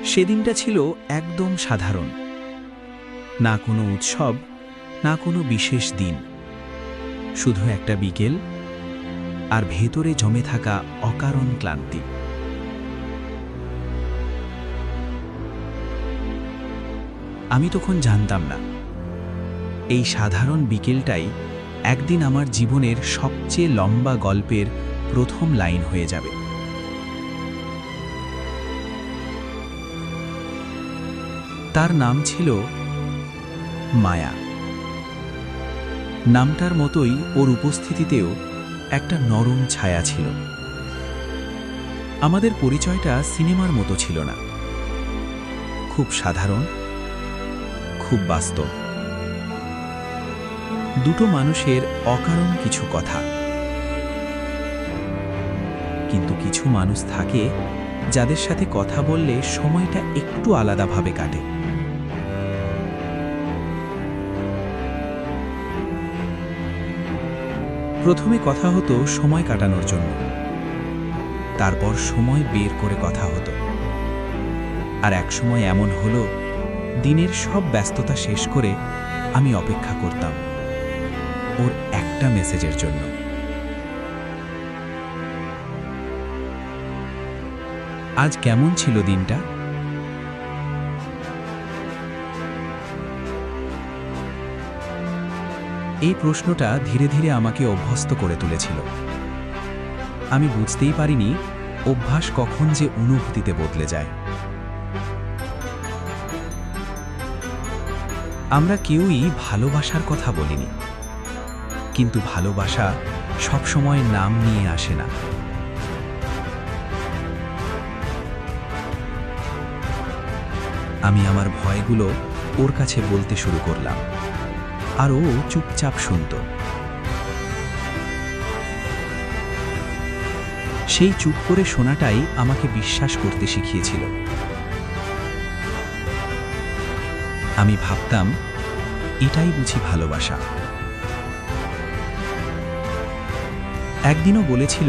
সেদিনটা ছিল একদম সাধারণ। না কোনো উৎসব, না কোনো বিশেষ দিন, শুধু একটা বিকেল আর ভেতরে জমে থাকা অকারণ ক্লান্তি। আমি তখন জানতাম না এই সাধারণ বিকেলটাই একদিন আমার জীবনের সবচেয়ে লম্বা গল্পের প্রথম লাইন হয়ে যাবে। তার নাম ছিল মায়া। নামটার মতোই ওর উপস্থিতিতেও একটা নরম ছায়া ছিল। আমাদের পরিচয়টা সিনেমার মতো ছিল না, খুব সাধারণ, খুব বাস্তব। দুটো মানুষের অকারণ কিছু কথা। কিন্তু কিছু মানুষ থাকে যাদের সাথে কথা বললে সময়টা একটু আলাদাভাবে কাটে। প্রথমে কথা হতো সময় কাটানোর জন্য, তারপর সময় বের করে কথা হতো। আর এক সময় এমন হলো, দিনের সব ব্যস্ততা শেষ করে আমি অপেক্ষা করতাম ওর একটা মেসেজের জন্য। আজ কেমন ছিল দিনটা? এই প্রশ্নটা ধীরে ধীরে আমাকে অভ্যস্ত করে তুলেছিল। আমি বুঝতেই পারিনি অভ্যাস কখন যে অনুভূতিতে বদলে যায়। আমরা কেউই ভালোবাসার কথা বলিনি, কিন্তু ভালোবাসা সবসময় নাম নিয়ে আসে না। আমি আমার ভয়গুলো ওর কাছে বলতে শুরু করলাম, আর ও চুপচাপ শুনত। সেই চুপ করে শোনাটাই আমাকে বিশ্বাস করতে শিখিয়েছিল। আমি ভাবতাম, এটাই বুঝি ভালোবাসা। একদিনও বলেছিল,